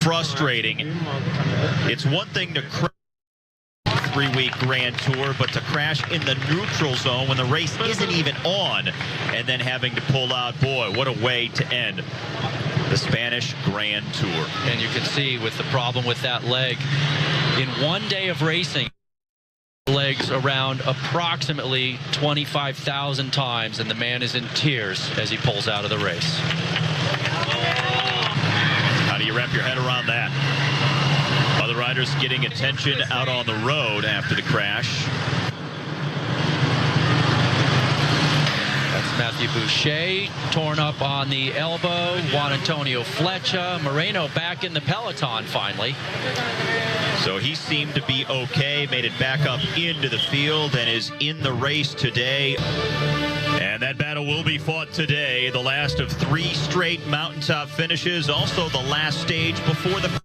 frustrating. It's one thing to crash 3-week Grand Tour, but to crash in the neutral zone when the race isn't even on and then having to pull out, boy, what a way to end the Spanish Grand Tour. And you can see with the problem with that leg, in one day of racing, legs around approximately 25,000 times, and the man is in tears as he pulls out of the race. How do you wrap your head around that? Other riders getting attention out on the road after the crash. That's Matthew Boucher, torn up on the elbow. Juan Antonio Flecha. Moreno back in the peloton finally. So he seemed to be okay, made it back up into the field, and is in the race today. And that battle will be fought today, the last of 3 straight mountaintop finishes, also the last stage before the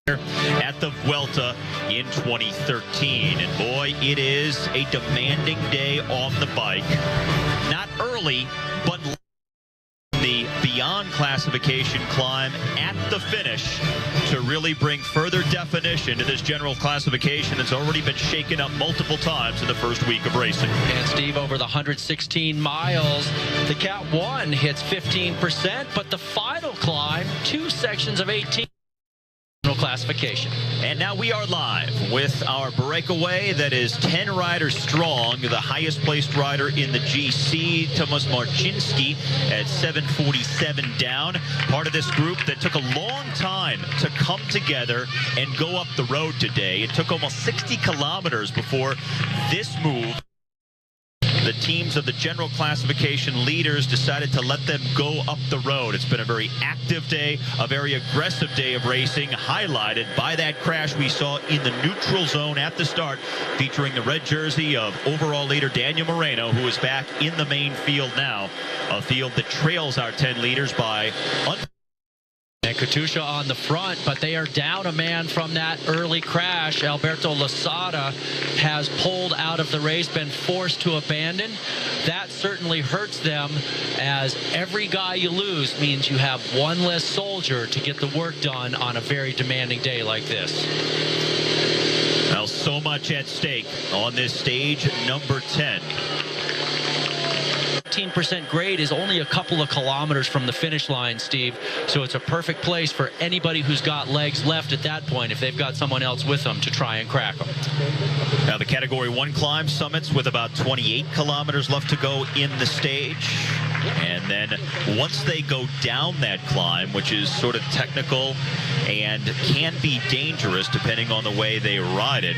at the Vuelta in 2013. And boy, it is a demanding day on the bike. Not early, but the beyond classification climb at the finish to really bring further definition to this general classification that's already been shaken up multiple times in the first week of racing. And Steve, over the 116 miles, the Cat 1 hits 15%, but the final climb, 2 sections of 18. Classification. And now we are live with our breakaway that is 10 riders strong. The highest placed rider in the GC, Tomasz Marcinski, at 747 down. Part of this group that took a long time to come together and go up the road today. It took almost 60 kilometers before this move. The teams of the general classification leaders decided to let them go up the road. It's been a very active day, a very aggressive day of racing, highlighted by that crash we saw in the neutral zone at the start, featuring the red jersey of overall leader Daniel Moreno, who is back in the main field now, a field that trails our 10 leaders by and Katusha on the front, but they are down a man from that early crash. Alberto Losada has pulled out of the race, been forced to abandon. That certainly hurts them, as every guy you lose means you have one less soldier to get the work done on a very demanding day like this. Well, so much at stake on this stage, number 10. 15% grade is only a couple of kilometers from the finish line, Steve, so it's a perfect place for anybody who's got legs left at that point, if they've got someone else with them, to try and crack them. Now the Category 1 climb summits with about 28 kilometers left to go in the stage. And then once they go down that climb, which is sort of technical and can be dangerous depending on the way they ride it,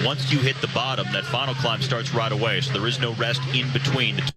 once you hit the bottom, that final climb starts right away, so there is no rest in between the two.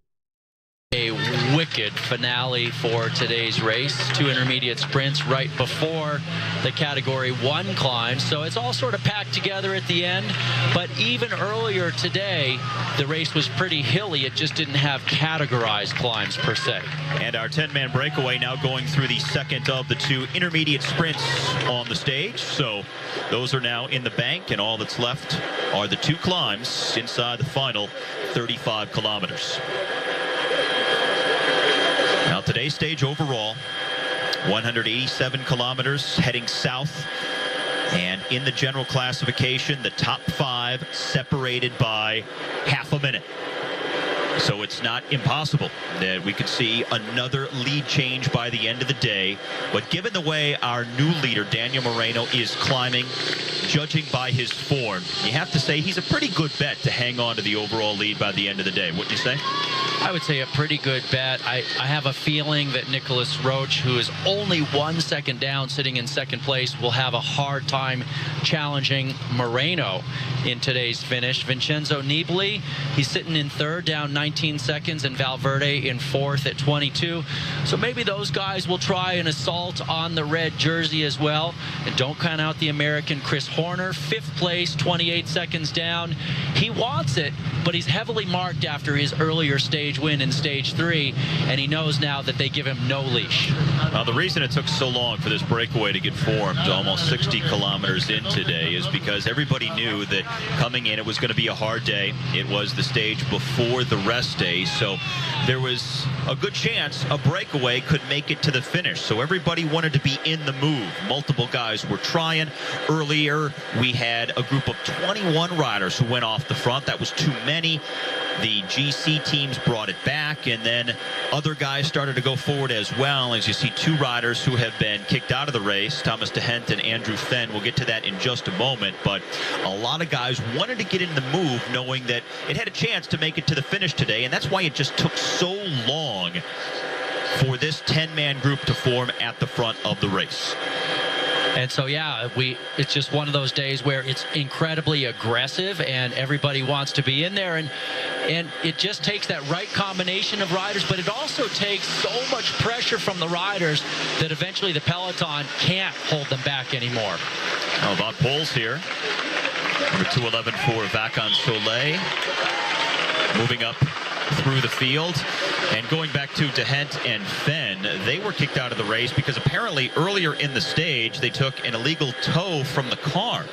A wicked finale for today's race. 2 intermediate sprints right before the Category 1 climb. So it's all sort of packed together at the end. But even earlier today, the race was pretty hilly. It just didn't have categorized climbs per se. And our 10-man breakaway now going through the second of the 2 intermediate sprints on the stage. So those are now in the bank, and all that's left are the 2 climbs inside the final 35 kilometers. Now today's stage overall, 187 kilometers heading south, and in the general classification, the top 5 separated by half a minute. So it's not impossible that we could see another lead change by the end of the day. But given the way our new leader, Daniel Moreno, is climbing, judging by his form, you have to say he's a pretty good bet to hang on to the overall lead by the end of the day, wouldn't you say? I would say a pretty good bet. I have a feeling that Nicholas Roche, who is only 1 second down, sitting in second place, will have a hard time challenging Moreno in today's finish. Vincenzo Nibali, he's sitting in third, down 19 seconds, and Valverde in fourth at 22. So maybe those guys will try an assault on the red jersey as well. And don't count out the American Chris Horner, 5th place, 28 seconds down. He wants it, but he's heavily marked after his earlier stage win in stage 3, and he knows now that they give him no leash. Well, the reason it took so long for this breakaway to get formed, almost 60 kilometers in today, is because everybody knew that coming in it was going to be a hard day. It was the stage before the rest day. So there was a good chance a breakaway could make it to the finish. So everybody wanted to be in the move. Multiple guys were trying. Earlier, we had a group of 21 riders who went off the front. That was too many. The GC teams brought it back, and then other guys started to go forward as well. As you see, two riders who have been kicked out of the race, Thomas DeHent and Andrew Fenn. We'll get to that in just a moment, but a lot of guys wanted to get in the move knowing that it had a chance to make it to the finish today, and that's why it just took so long for this 10-man group to form at the front of the race. And so, yeah, it's just one of those days where it's incredibly aggressive and everybody wants to be in there. And it just takes that right combination of riders, but it also takes so much pressure from the riders that eventually the peloton can't hold them back anymore. Oh, Bob Poles here. Number 211 for Vacon Soleil. Moving up through the field. And going back to DeHent and Fenn, they were kicked out of the race because apparently earlier in the stage they took an illegal tow from the car.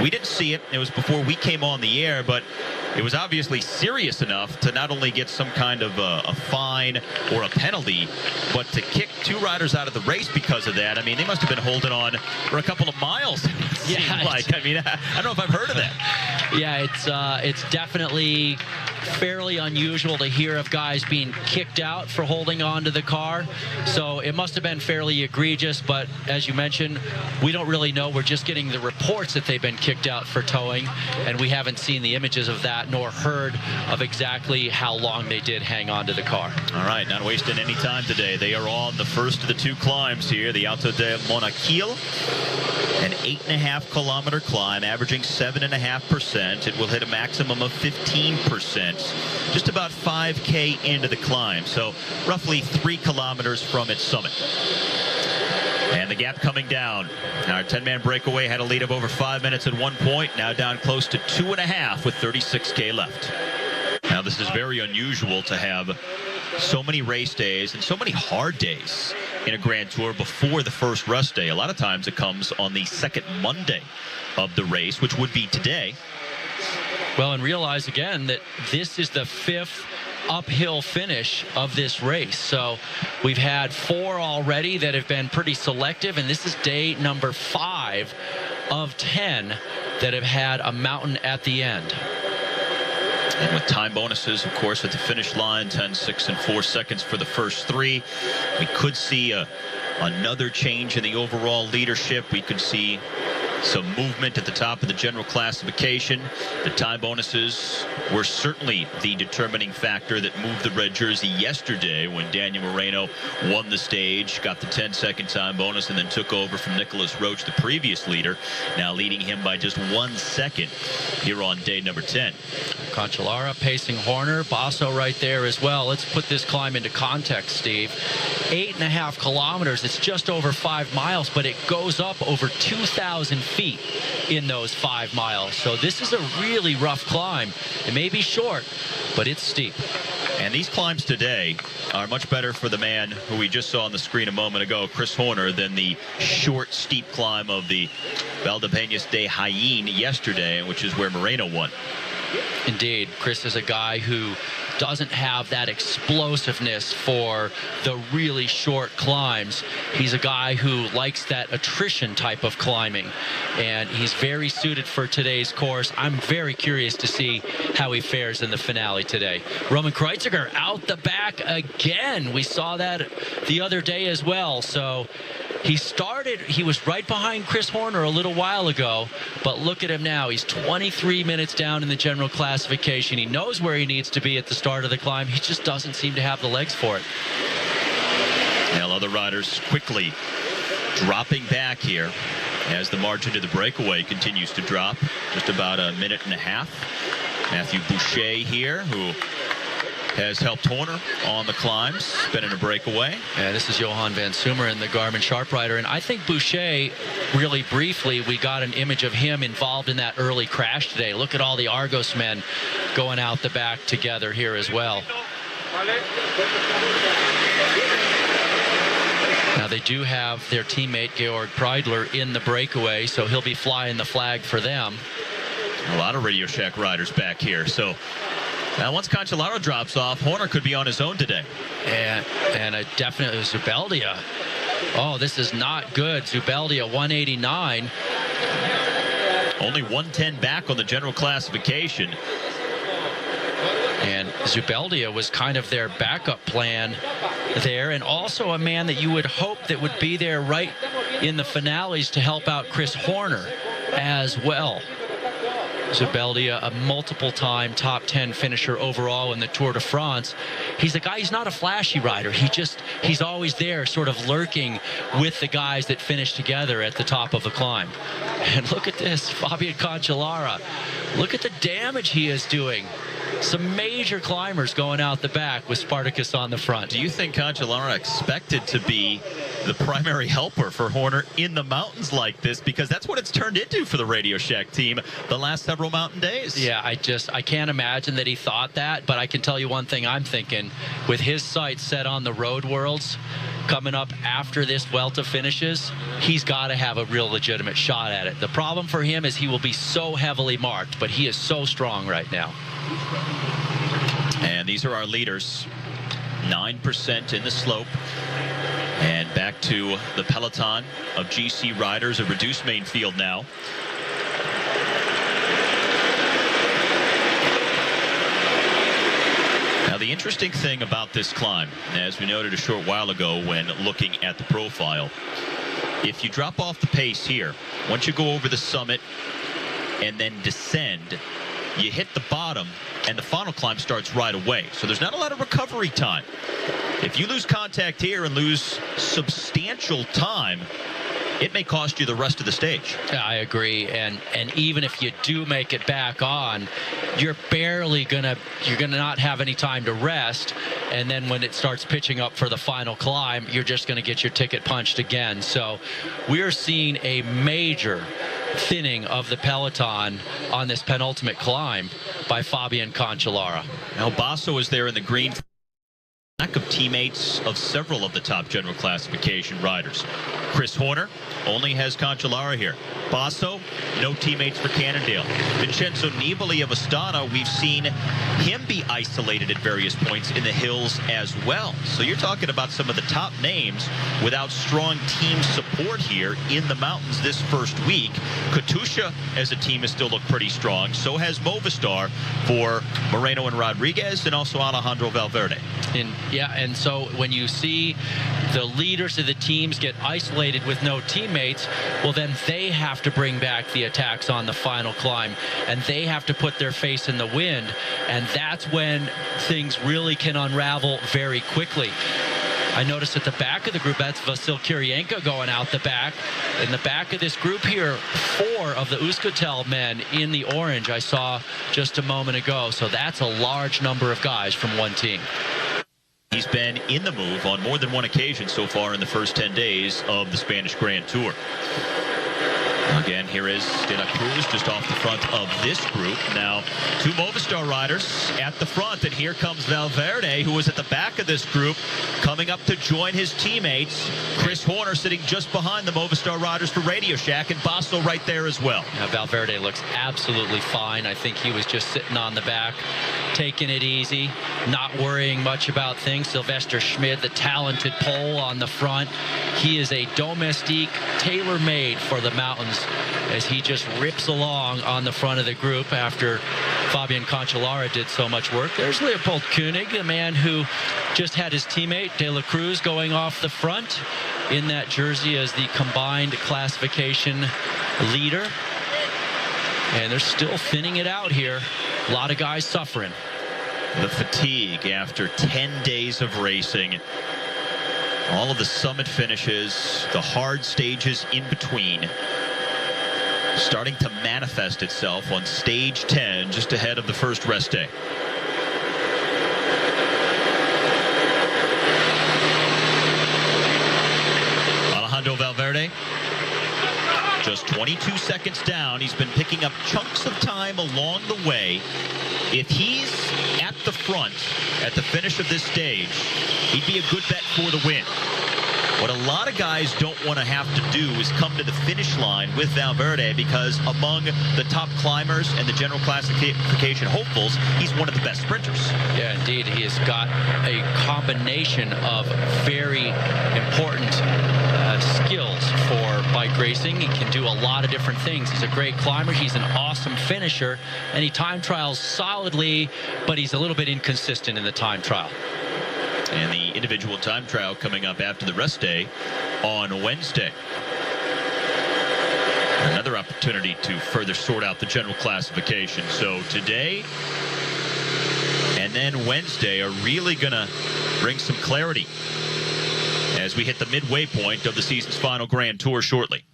We didn't see it. It was before we came on the air, but it was obviously serious enough to not only get some kind of a fine or a penalty, but to kick two riders out of the race because of that. I mean, they must have been holding on for a couple of miles. Yeah, like, I mean, I don't know if I've heard of that. Yeah, it's definitely fairly unusual to hear of guys being kicked out for holding on to the car. So it must have been fairly egregious, but as you mentioned, we don't really know. We're just getting the reports that they've been kicked out for towing, and we haven't seen the images of that nor heard of exactly how long they did hang on to the car. All right, not wasting any time today. They are on the first of the two climbs here, the Alto de Monaquil. An 8.5-kilometer climb, averaging 7.5%. It will hit a maximum of 15%. Just about 5K into the climb, so roughly 3 kilometers from its summit. And the gap coming down. Our 10-man breakaway had a lead of over 5 minutes at one point, now down close to 2.5 with 36K left. Now this is very unusual to have so many race days and so many hard days in a Grand Tour before the first rest day. A lot of times it comes on the second Monday of the race, which would be today. Well, and realize again that this is the 5th uphill finish of this race. So we've had 4 already that have been pretty selective, and this is day number 5 of 10 that have had a mountain at the end. And with time bonuses, of course, at the finish line, 10, 6, and 4 seconds for the first 3. We could see another change in the overall leadership. We could see some movement at the top of the general classification. The time bonuses were certainly the determining factor that moved the red jersey yesterday when Daniel Moreno won the stage, got the 10-second time bonus, and then took over from Nicholas Roach, the previous leader, now leading him by just 1 second here on day number 10. Cancellara pacing Horner, Basso right there as well. Let's put this climb into context, Steve. 8.5 kilometers, it's just over 5 miles, but it goes up over 2,000 feet in those 5 miles. So this is a really rough climb. It may be short, but it's steep. And these climbs today are much better for the man who we just saw on the screen a moment ago, Chris Horner, than the short, steep climb of the Valdepeñas de Jaén yesterday, which is where Moreno won. Indeed, Chris is a guy who doesn't have that explosiveness for the really short climbs. He's a guy who likes that attrition type of climbing, and he's very suited for today's course. I'm very curious to see how he fares in the finale today. Roman Kreuziger out the back again. We saw that the other day as well. So he was right behind Chris Horner a little while ago, but look at him now. He's 23 minutes down in the general classification. He knows where he needs to be at the start of the climb. He just doesn't seem to have the legs for it. Now other riders quickly dropping back here as the margin to the breakaway continues to drop. Just about a minute and a half. Matthew Boucher here, who has helped Horner on the climbs, been in a breakaway. Yeah, this is Johan van Sumer in the Garmin Sharp Rider, and I think Boucher, really briefly, we got an image of him involved in that early crash today. Look at all the Argos men going out the back together here as well. Now they do have their teammate Georg Preidler in the breakaway, so he'll be flying the flag for them. A lot of Radio Shack riders back here, so Now, once Cancellara drops off, Horner could be on his own today. And a definite Zubeldia. Oh, this is not good. Zubeldia 189. Only 110 back on the general classification. And Zubeldia was kind of their backup plan there, and also a man that you would hope that would be there right in the finales to help out Chris Horner as well. Zubeldia, a multiple-time top 10 finisher overall in the Tour de France. He's a guy, he's not a flashy rider. He's always there sort of lurking with the guys that finish together at the top of the climb. And look at this, Fabian Cancellara. Look at the damage he is doing. Some major climbers going out the back with Spartacus on the front. Do you think Cancellara expected to be the primary helper for Horner in the mountains like this? Because that's what it's turned into for the Radio Shack team the last several mountain days. Yeah, I can't imagine that he thought that, but I can tell you one thing I'm thinking. With his sights set on the Road Worlds coming up after this Vuelta finishes, he's got to have a real legitimate shot at it. The problem for him is he will be so heavily marked, but he is so strong right now. And these are our leaders. 9% in the slope. And back to the peloton of GC riders, a reduced main field now. Now, the interesting thing about this climb, as we noted a short while ago when looking at the profile, if you drop off the pace here, once you go over the summit and then descend, you hit the bottom and the final climb starts right away. So there's not a lot of recovery time. If you lose contact here and lose substantial time, it may cost you the rest of the stage. Yeah, I agree. And even if you do make it back on, you're gonna not have any time to rest. And then when it starts pitching up for the final climb, you're just gonna get your ticket punched again. So we're seeing a major thinning of the peloton on this penultimate climb by Fabian Cancellara. Now Basso is there in the green. Lack of teammates of several of the top general classification riders. Chris Horner only has Cancellara here. Basso, no teammates for Cannondale. Vincenzo Nibali of Astana, we've seen him be isolated at various points in the hills as well. So you're talking about some of the top names without strong team support here in the mountains this first week. Katusha as a team has still looked pretty strong. So has Movistar for Moreno and Rodriguez, and also Alejandro Valverde. And so when you see the leaders of the teams get isolated with no teammates, well, then they have to bring back the attacks on the final climb, and they have to put their face in the wind, and that's when things really can unravel very quickly. I noticed at the back of the group, that's Vasil Kirienka going out the back. In the back of this group here, 4 of the Euskaltel men in the orange I saw just a moment ago. So that's a large number of guys from one team. He's been in the move on more than one occasion so far in the first 10 days of the Spanish Grand Tour. Again, here is De La Cruz just off the front of this group. Now, 2 Movistar riders at the front, and here comes Valverde, who was at the back of this group, coming up to join his teammates. Chris Horner sitting just behind the Movistar riders for Radio Shack, and Basso right there as well. Now, Valverde looks absolutely fine. I think he was just sitting on the back, taking it easy, not worrying much about things. Sylvester Schmid, the talented Pole on the front. He is a domestique, tailor-made for the mountains, as he just rips along on the front of the group after Fabian Cancellara did so much work. There's Leopold Koenig, the man who just had his teammate De La Cruz going off the front in that jersey as the combined classification leader. And they're still thinning it out here. A lot of guys suffering. The fatigue after 10 days of racing. All of the summit finishes, the hard stages in between, starting to manifest itself on stage 10 just ahead of the first rest day. Alejandro Valverde just 22 seconds down. He's been picking up chunks of time along the way. If he's at the front at the finish of this stage, he'd be a good bet for the win. What a lot of guys don't want to have to do is come to the finish line with Valverde, because among the top climbers and the general classification hopefuls, he's one of the best sprinters. Yeah, indeed. He has got a combination of very important skills for bike racing. He can do a lot of different things. He's a great climber. He's an awesome finisher, and he time trials solidly, but he's a little bit inconsistent in the time trial. And the individual time trial coming up after the rest day on Wednesday. Another opportunity to further sort out the general classification. So today and then Wednesday are really going to bring some clarity as we hit the midway point of the season's final Grand Tour shortly.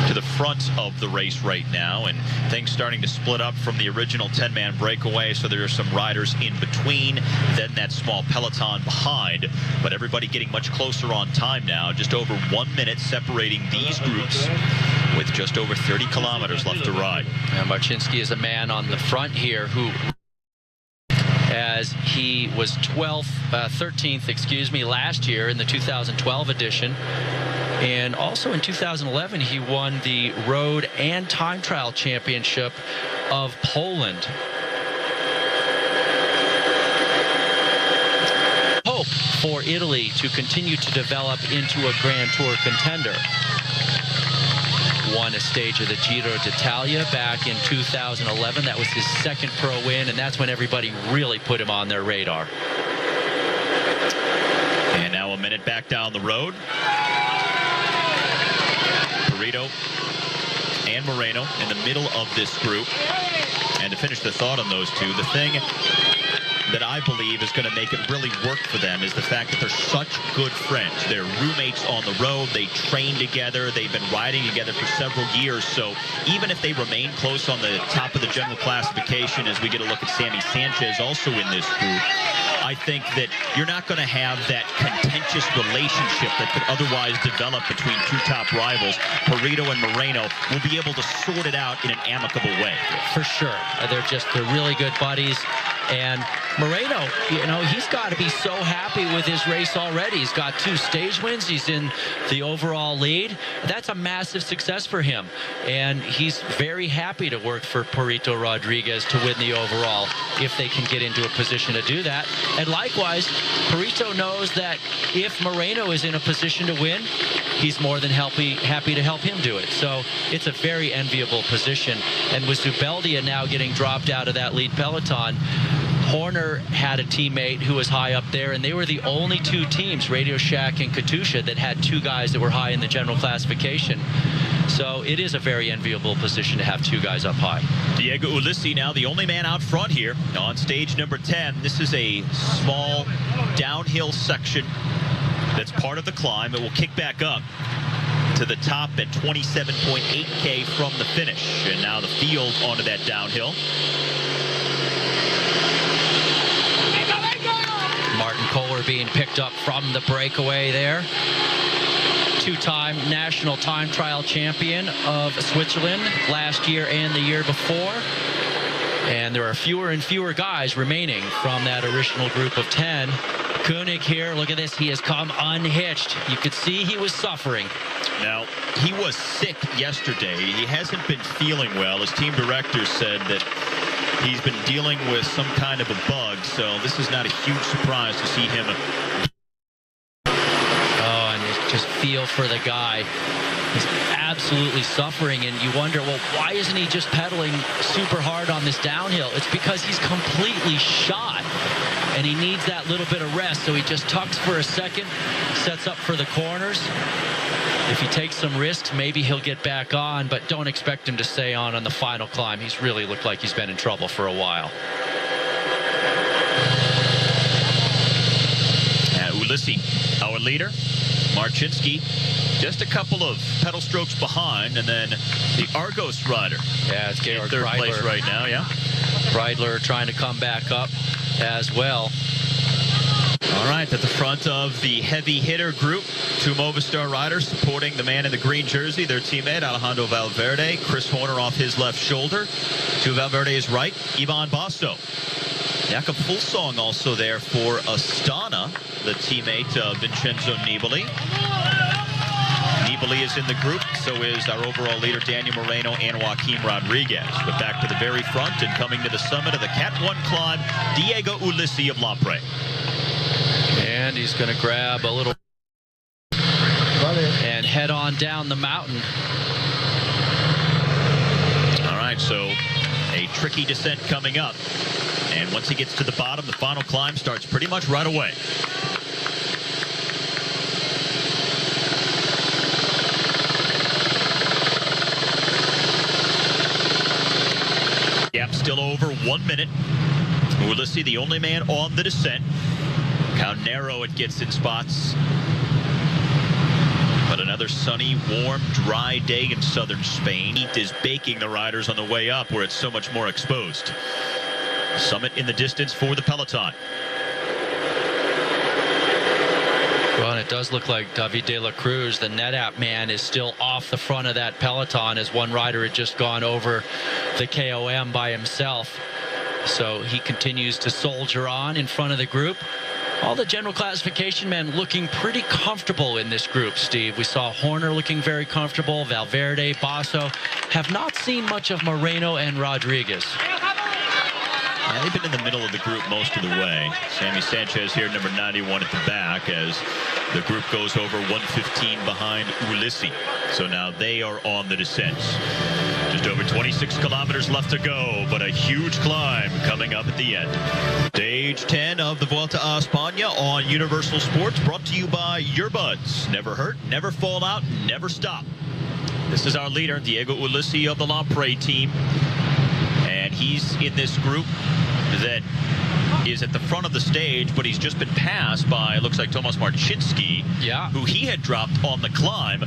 To the front of the race right now, and things starting to split up from the original 10-man breakaway, so there are some riders in between, then that small peloton behind, but everybody getting much closer on time now. Just over 1 minute separating these groups, with just over 30 kilometers left to ride. And Marcinski is a man on the front here who, as he was 13th, excuse me, last year in the 2012 edition. And also in 2011, he won the road and time trial championship of Poland. Hope for Italy to continue to develop into a Grand Tour contender. Won a stage of the Giro d'Italia back in 2011. That was his second pro win, and that's when everybody really put him on their radar. And now a minute back down the road. Pareto and Moreno in the middle of this group. And to finish the thought on those two, the thing that I believe is going to make it really work for them is the fact that they're such good friends. They're roommates on the road. They train together. They've been riding together for several years. So even if they remain close on the top of the general classification, as we get a look at Sammy Sanchez also in this group, I think that you're not going to have that contentious relationship that could otherwise develop between two top rivals. Pareto and Moreno will be able to sort it out in an amicable way. For sure. They're really good buddies. And Moreno, you know, he's got to be so happy with his race already. He's got 2 stage wins. He's in the overall lead. That's a massive success for him. And he's very happy to work for Pareto Rodriguez to win the overall if they can get into a position to do that. And likewise, Pareto knows that if Moreno is in a position to win, he's more than happy to help him do it. So it's a very enviable position. And with Zubeldia now getting dropped out of that lead peloton, Horner had a teammate who was high up there, and they were the only 2 teams, Radio Shack and Katusha, that had 2 guys that were high in the general classification. So it is a very enviable position to have 2 guys up high. Diego Ulissi now the only man out front here on stage number 10. This is a small downhill section that's part of the climb. It will kick back up to the top at 27.8K from the finish. And now the field onto that downhill. Martin Kohler being picked up from the breakaway there. 2-time national time trial champion of Switzerland last year and the year before. And there are fewer and fewer guys remaining from that original group of 10. Koenig here, look at this, he has come unhitched. You could see he was suffering. Now, he was sick yesterday. He hasn't been feeling well. His team director said that he's been dealing with some kind of a bug, so this is not a huge surprise to see him. Oh, and you just feel for the guy. He's absolutely suffering, and you wonder, well, why isn't he just pedaling super hard on this downhill? It's because he's completely shot, and he needs that little bit of rest, so he just tucks for a second, sets up for the corners. If he takes some risks, maybe he'll get back on, but don't expect him to stay on the final climb. He's really looked like he's been in trouble for a while. Ulissi, our leader, Marcinski, just a couple of pedal strokes behind, and then the Argos rider. Yeah, it's Georg third Breidler. place right now, yeah. Breidler trying to come back up as well. All right, at the front of the heavy hitter group, 2 Movistar riders supporting the man in the green jersey, their teammate Alejandro Valverde. Chris Horner off his left shoulder. To Valverde's right, Ivan Basso. Jakob Fuglsang also there for Astana, the teammate of Vincenzo Nibali. Nibali is in the group, so is our overall leader Daniel Moreno and Joaquim Rodriguez. But back to the very front and coming to the summit of the Cat 1 climb, Diego Ulissi of Lampre. And he's going to grab a little and head on down the mountain. All right, so a tricky descent coming up. And once he gets to the bottom, the final climb starts pretty much right away. Gap still over 1 minute. Ulissi, the only man on the descent. How narrow it gets in spots. But another sunny, warm, dry day in southern Spain. Heat is baking the riders on the way up where it's so much more exposed. Summit in the distance for the peloton. Well, and it does look like David de la Cruz, the NetApp man, is still off the front of that peloton as one rider had just gone over the KOM by himself. So he continues to soldier on in front of the group. All the general classification men looking pretty comfortable in this group, Steve. We saw Horner looking very comfortable. Valverde, Basso. Have not seen much of Moreno and Rodriguez. Yeah, they've been in the middle of the group most of the way. Sammy Sanchez here, number 91 at the back, as the group goes over 115 behind Ulissi. So now they are on the descent. Just over 26 kilometers left to go, but a huge climb coming up at the end. Stage 10 of the Vuelta a España on Universal Sports, brought to you by Earbuds. Never hurt, never fall out, never stop. This is our leader, Diego Ulissi of the Lampre team. And he's in this group that is at the front of the stage, but he's just been passed by, looks like, Tomasz Marcinski, who he had dropped on the climb.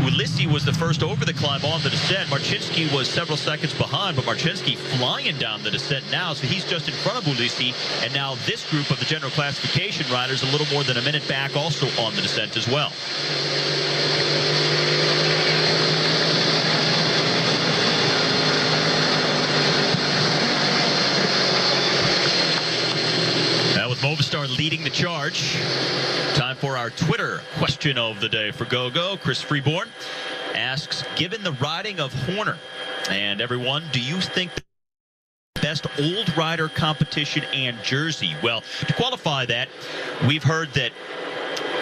Ulissi was the first over the climb on the descent. Marcinski was several seconds behind, but Marcinski flying down the descent now, so he's just in front of Ulissi. And now this group of the general classification riders a little more than a minute back, also on the descent as well. Movistar leading the charge. Time for our Twitter question of the day for GoGo. Chris Freeborn asks, given the riding of Horner and everyone, do you think the best old rider competition and jersey? Well, to qualify that, we've heard that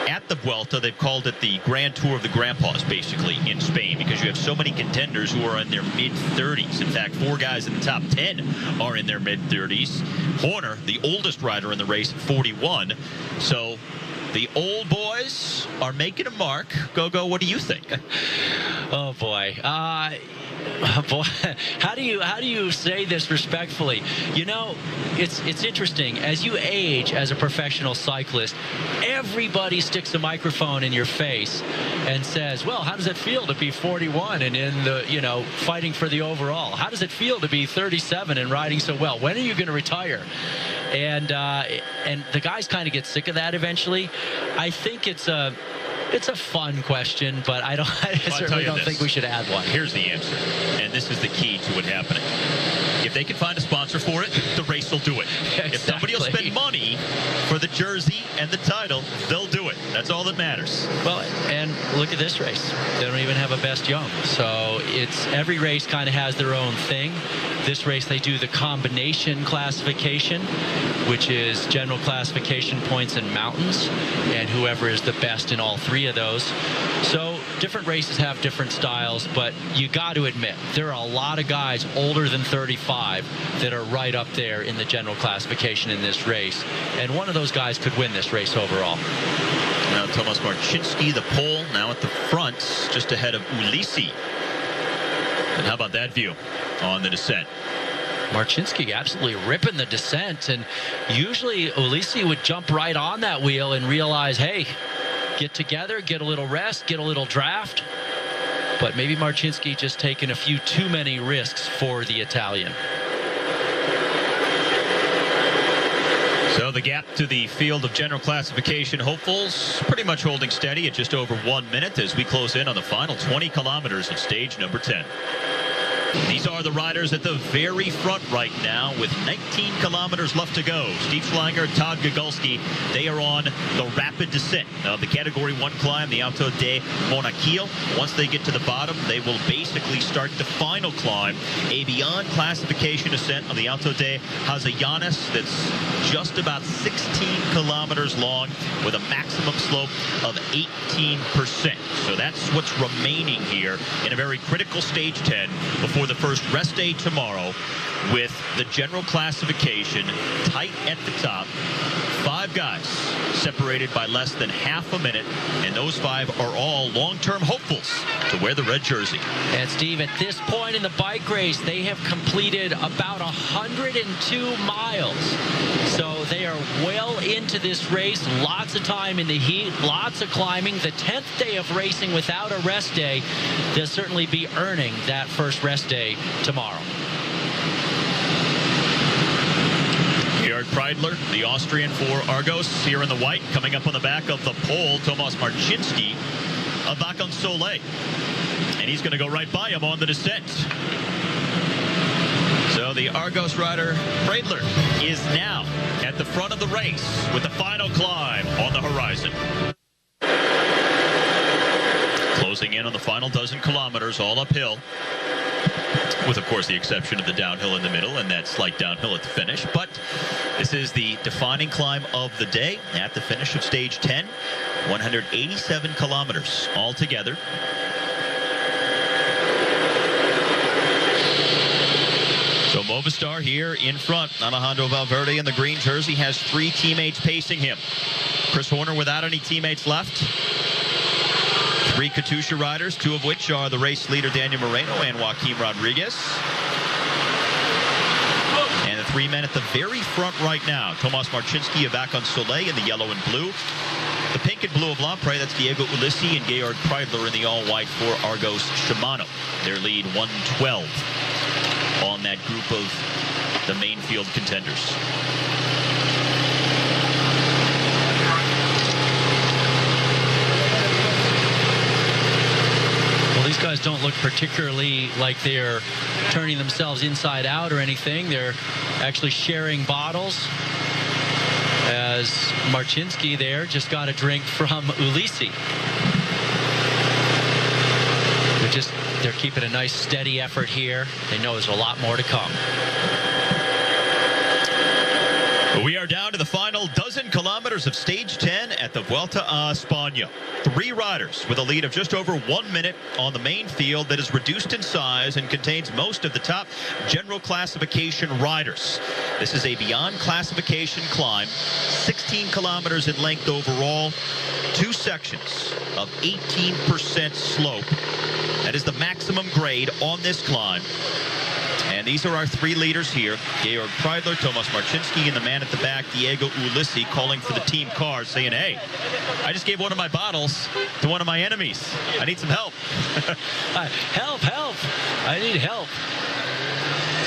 at the Vuelta, they've called it the Grand Tour of the Grandpas, basically, in Spain, because you have so many contenders who are in their mid-30s. In fact, 4 guys in the top 10 are in their mid-30s. Horner, the oldest rider in the race, at 41. So the old boys are making a mark. Go, what do you think? Oh, boy. Boy, how do you say this respectfully? You know, it's interesting. As you age as a professional cyclist, everybody sticks a microphone in your face and says, well, how does it feel to be 41 and in the, you know, fighting for the overall? How does it feel to be 37 and riding so well? When are you going to retire? And the guys kind of get sick of that eventually. I think it's a fun question, but I certainly don't think we should add one. Here's the answer, and this is the key to it happening. If they can find a sponsor for it, the race will do it. Exactly. If somebody will spend money for the jersey and the title, they'll do it. That's all that matters. Well, and look at this race. They don't even have a best young. So it's every race kind of has their own thing. This race, they do the combination classification, which is general classification, points, and mountains, and whoever is the best in all 3 of those. So different races have different styles, but you got to admit, there are a lot of guys older than 35 that are right up there in the general classification in this race, and one of those guys could win this race overall. Now Tomasz Marcinski, the pole, now at the front, just ahead of Ulissi. And how about that view on the descent? Marcinski absolutely ripping the descent, and usually Ulissi would jump right on that wheel and realize, hey, get together, get a little rest, get a little draft. But maybe Marcinski just taking a few too many risks for the Italian. So the gap to the field of general classification hopefuls pretty much holding steady at just over 1 minute as we close in on the final 20 kilometers of stage number 10. These are the riders at the very front right now with 19 kilometers left to go. Steve Schlanger, Todd Gogulski, they are on the rapid descent of the Category 1 climb, the Alto de Monaquil. Once they get to the bottom, they will basically start the final climb, a beyond classification ascent of the Alto de Hazayanes that's just about 16 kilometers long with a maximum slope of 18%. So that's what's remaining here in a very critical stage 10 before the first rest day tomorrow, with the general classification tight at the top. 5 guys separated by less than half a minute, and those 5 are all long-term hopefuls to wear the red jersey. And Steve, at this point in the bike race, they have completed about 102 miles. So they are well into this race. Lots of time in the heat, lots of climbing. The 10th day of racing without a rest day. They'll certainly be earning that first rest day tomorrow. Georg Preidler, the Austrian for Argos, here in the white, coming up on the back of the pole, Tomasz Marcinski of Vacances Soleil. And he's going to go right by him on the descent. So the Argos rider, Preidler, is now at the front of the race with the final climb on the horizon. Closing in on the final dozen kilometers, all uphill, with, of course, the exception of the downhill in the middle and that slight downhill at the finish. But this is the defining climb of the day at the finish of stage 10. 187 kilometers altogether. So Movistar here in front. Alejandro Valverde in the green jersey has 3 teammates pacing him. Chris Horner without any teammates left. 3 Katusha riders, 2 of which are the race leader Daniel Moreno and Joaquim Rodriguez. And the 3 men at the very front right now. Tomasz Marcinski of Vacances Soleil in the yellow and blue. The pink and blue of Lampre, that's Diego Ulissi and Georg Preidler in the all-white for Argos Shimano. Their lead 112 on that group of the main field contenders. These guys don't look particularly like they're turning themselves inside out or anything. They're actually sharing bottles, as Marcinski there just got a drink from Ulissi. They're keeping a nice steady effort here. They know there's a lot more to come. We are down to the final dozen kilometers of stage 10 at the Vuelta a España. 3 riders with a lead of just over 1 minute on the main field that is reduced in size and contains most of the top general classification riders. This is a beyond classification climb, 16 kilometers in length overall, 2 sections of 18% slope. That is the maximum grade on this climb. And these are our 3 leaders here. Georg Preidler, Tomasz Marcinski, and the man at the back, Diego Ulissi, calling for the team car, saying, hey, I just gave one of my bottles to one of my enemies. I need some help. Help. I need help.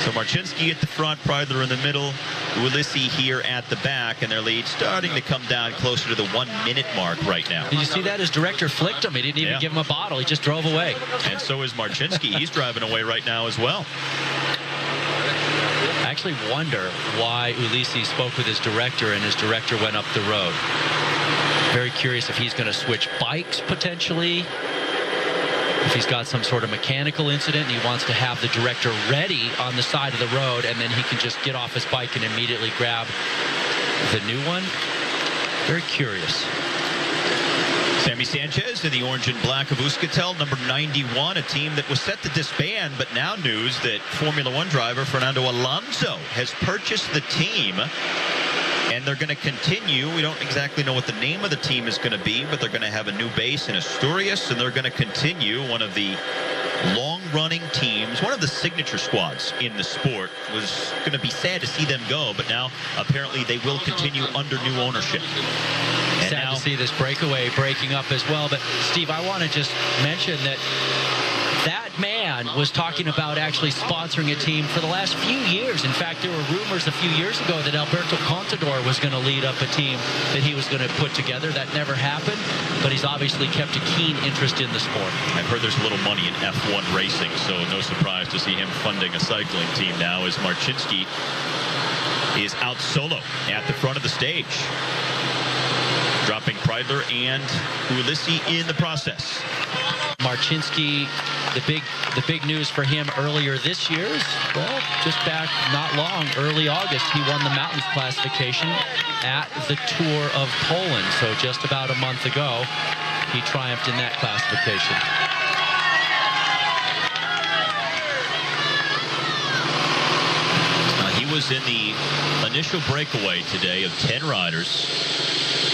So Marcinski at the front, Preidler in the middle, Ulissi here at the back, and their lead starting to come down closer to the 1 minute mark right now. Did you see that? His director flicked him. He didn't even give him a bottle. He just drove away. And so is Marcinski. He's driving away right now as well. I actually wonder why Ulissi spoke with his director and his director went up the road. Very curious if he's going to switch bikes potentially. If he's got some sort of mechanical incident and he wants to have the director ready on the side of the road, and then he can just get off his bike and immediately grab the new one. Very curious. Sammy Sanchez in the orange and black of Euskaltel, number 91, a team that was set to disband, but now news that Formula One driver Fernando Alonso has purchased the team, and they're going to continue. We don't exactly know what the name of the team is going to be, but they're going to have a new base in Asturias, and they're going to continue one of the long-running teams, one of the signature squads in the sport. It was going to be sad to see them go, but now apparently they will continue under new ownership. And sad to see this breakaway breaking up as well. But Steve, I want to just mention that McMahon was talking about actually sponsoring a team for the last few years. In fact, there were rumors a few years ago that Alberto Contador was going to lead up a team that he was going to put together. That never happened, but he's obviously kept a keen interest in the sport. I've heard there's a little money in F1 racing, so no surprise to see him funding a cycling team now as Marcinski is out solo at the front of the stage, dropping Preidler and Ulissi in the process. Marcinski, the big news for him earlier this year is, well, just back not long, early August, he won the mountains classification at the Tour of Poland. So just about a month ago, he triumphed in that classification. He was in the initial breakaway today of 10 riders.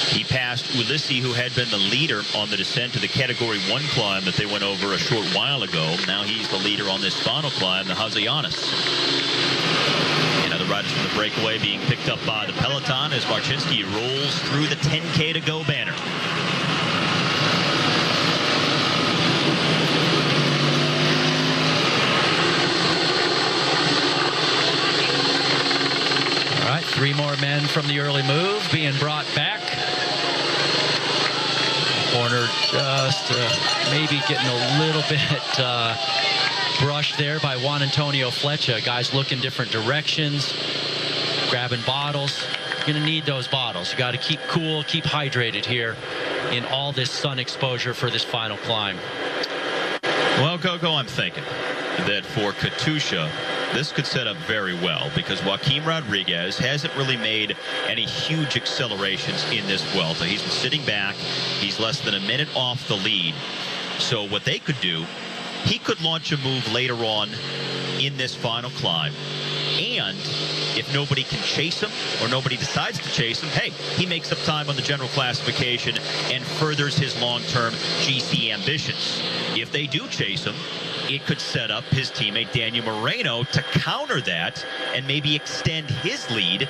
He passed Ulissi, who had been the leader on the descent to the Category 1 climb that they went over a short while ago. Now he's the leader on this final climb, the Hazianis. And other riders from the breakaway being picked up by the peloton as Marcinski rolls through the 10K to go banner. All right, 3 more men from the early move being brought back. Corner just maybe getting a little bit brushed there by Juan Antonio Flecha. Guys looking different directions, grabbing bottles. You're going to need those bottles. You got to keep cool, keep hydrated here in all this sun exposure for this final climb. Well, Coco, I'm thinking that for Katusha, this could set up very well because Joaquim Rodriguez hasn't really made any huge accelerations in this Vuelta. He's been sitting back. He's less than a minute off the lead. So what they could do, he could launch a move later on in this final climb. And if nobody can chase him or nobody decides to chase him, hey, he makes up time on the general classification and furthers his long-term GC ambitions. If they do chase him, it could set up his teammate Daniel Moreno to counter that and maybe extend his lead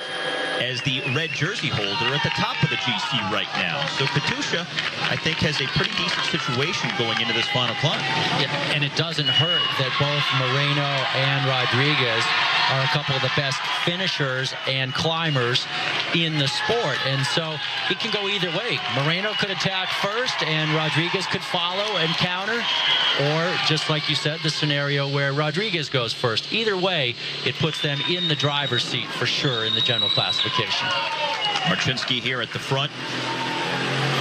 as the red jersey holder at the top of the GC right now. So Katusha, I think, has a pretty decent situation going into this final climb. Yeah, and it doesn't hurt that both Moreno and Rodriguez are a couple of the best finishers and climbers in the sport, and so it can go either way. Moreno could attack first and Rodriguez could follow and counter, or just like you said, the scenario where Rodriguez goes first. Either way, it puts them in the driver's seat for sure in the general classification. Marcinski here at the front,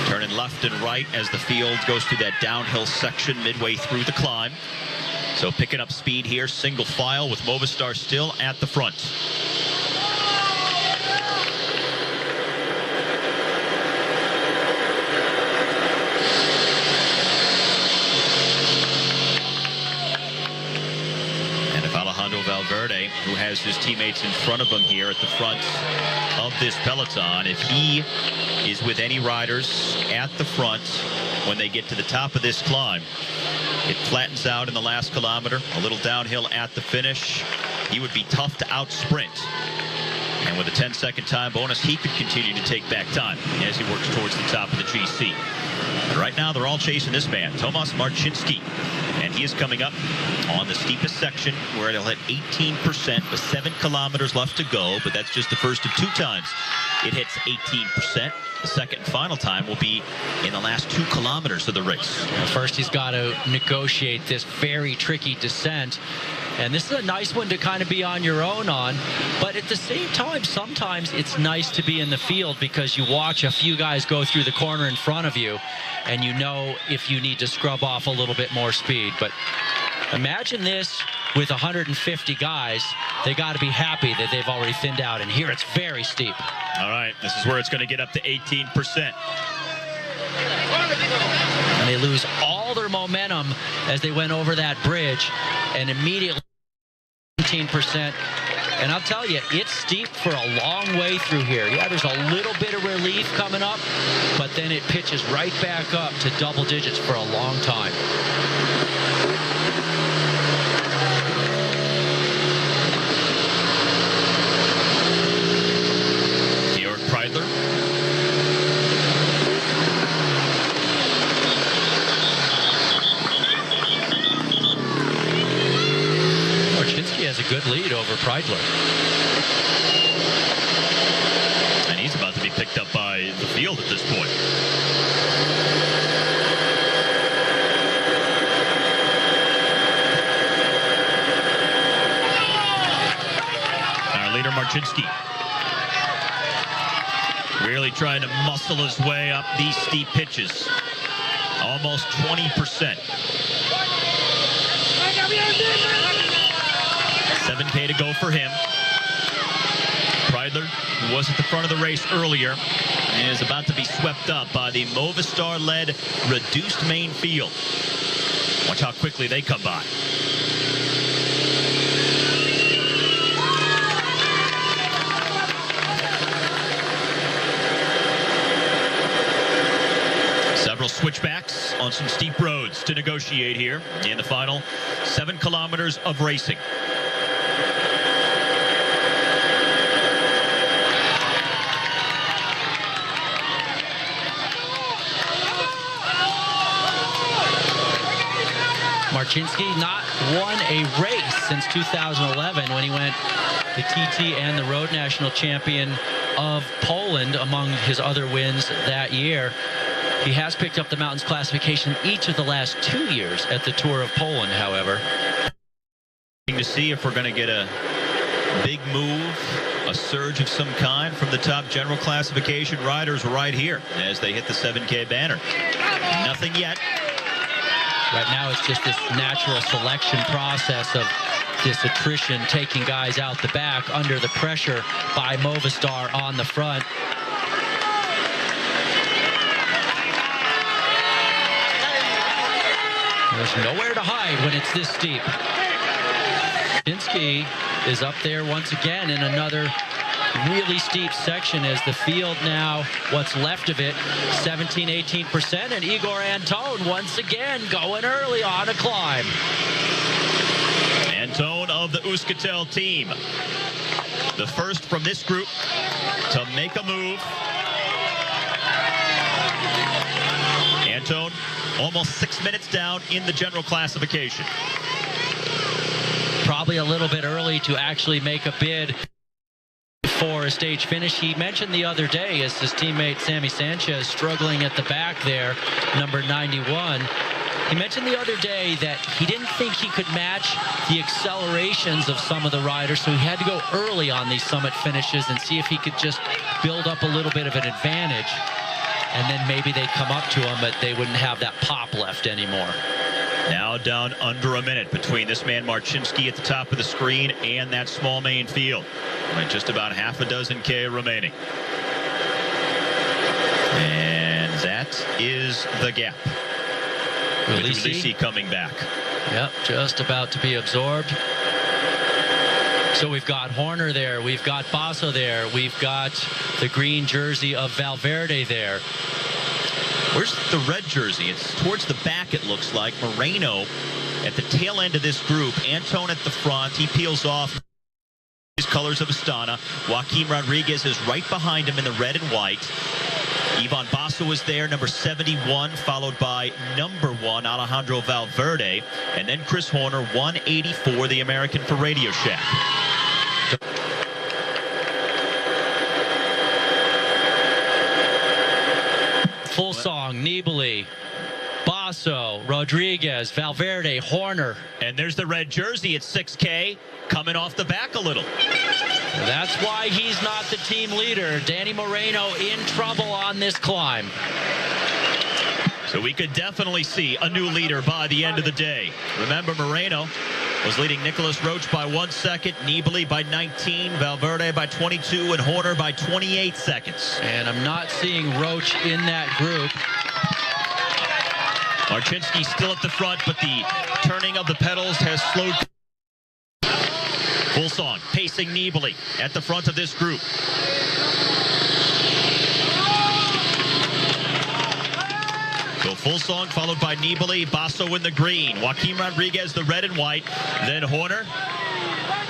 turning left and right as the field goes through that downhill section midway through the climb. So picking up speed here, single file with Movistar still at the front. And if Alejandro Valverde, who has his teammates in front of him here at the front of this peloton, if he is with any riders at the front when they get to the top of this climb, it flattens out in the last kilometer, a little downhill at the finish. He would be tough to out-sprint. And with a 10-second time bonus, he could continue to take back time as he works towards the top of the GC. And right now, they're all chasing this man, Tomasz Marcinski. And he is coming up on the steepest section where it'll hit 18% with 7 kilometers left to go. But that's just the first of 2 times it hits 18%. The second and final time will be in the last 2 kilometers of the race. First, he's got to negotiate this very tricky descent. And this is a nice one to kind of be on your own on. But at the same time, sometimes it's nice to be in the field because you watch a few guys go through the corner in front of you and you know if you need to scrub off a little bit more speed. But imagine this with 150 guys. They got to be happy that they've already thinned out. And here it's very steep. All right, this is where it's going to get up to 18%. And they lose all their momentum as they went over that bridge and immediately 17%. And I'll tell you, it's steep for a long way through here. Yeah, there's a little bit of relief coming up, but then it pitches right back up to double digits for a long time. Marchinski really trying to muscle his way up these steep pitches. Almost 20%. 7K to go for him. Preidler, who was at the front of the race earlier, is about to be swept up by the Movistar-led reduced main field. Watch how quickly they come by. Several switchbacks on some steep roads to negotiate here in the final 7 kilometers of racing. Marchinski not won a race since 2011 when he went the TT and the Road National Champion of Poland among his other wins that year. He has picked up the mountains classification each of the last 2 years at the Tour of Poland, however. To see if we're going to get a big move, a surge of some kind from the top general classification riders right here as they hit the 7K banner. Nothing yet. Right now it's just this natural selection process of this attrition taking guys out the back under the pressure by Movistar on the front. There's nowhere to hide when it's this steep. Marchinski is up there once again in another really steep section as the field now, what's left of it, 17–18%, and Igor Antone once again going early on a climb. Antone of the Euskaltel team, the first from this group to make a move. Antone almost 6 minutes down in the general classification. Probably a little bit early to actually make a bid for a stage finish. He mentioned the other day as his teammate Sammy Sanchez struggling at the back there, number 91. He mentioned the other day that he didn't think he could match the accelerations of some of the riders, so he had to go early on these summit finishes and see if he could just build up a little bit of an advantage, and then maybe they'd come up to him, but they wouldn't have that pop left anymore. Now down under a minute between this man Marchinski at the top of the screen and that small main field. With just about half a dozen K remaining. And that is the gap. Ulisi coming back. Yep, just about to be absorbed. So we've got Horner there, we've got Basso there, we've got the green jersey of Valverde there. Where's the red jersey? It's towards the back, it looks like. Moreno at the tail end of this group. Antone at the front. He peels off his colors of Astana. Joaquim Rodriguez is right behind him in the red and white. Ivan Basso is there, number 71, followed by number 1, Alejandro Valverde. And then Chris Horner, 184, the American for Radio Shack. Full song, Nibali, Basso, Rodriguez, Valverde, Horner. And there's the red jersey at 6K, coming off the back a little. That's why he's not the team leader. Danny Moreno in trouble on this climb. So we could definitely see a new leader by the end of the day. Remember, Moreno was leading Nicholas Roach by 1 second, Nibali by 19, Valverde by 22, and Horner by 28 seconds. And I'm not seeing Roach in that group. Marchinski still at the front, but the turning of the pedals has slowed. Full song, pacing Nibali at the front of this group. So full song followed by Nibali, Basso in the green, Joaquim Rodriguez the red and white, then Horner.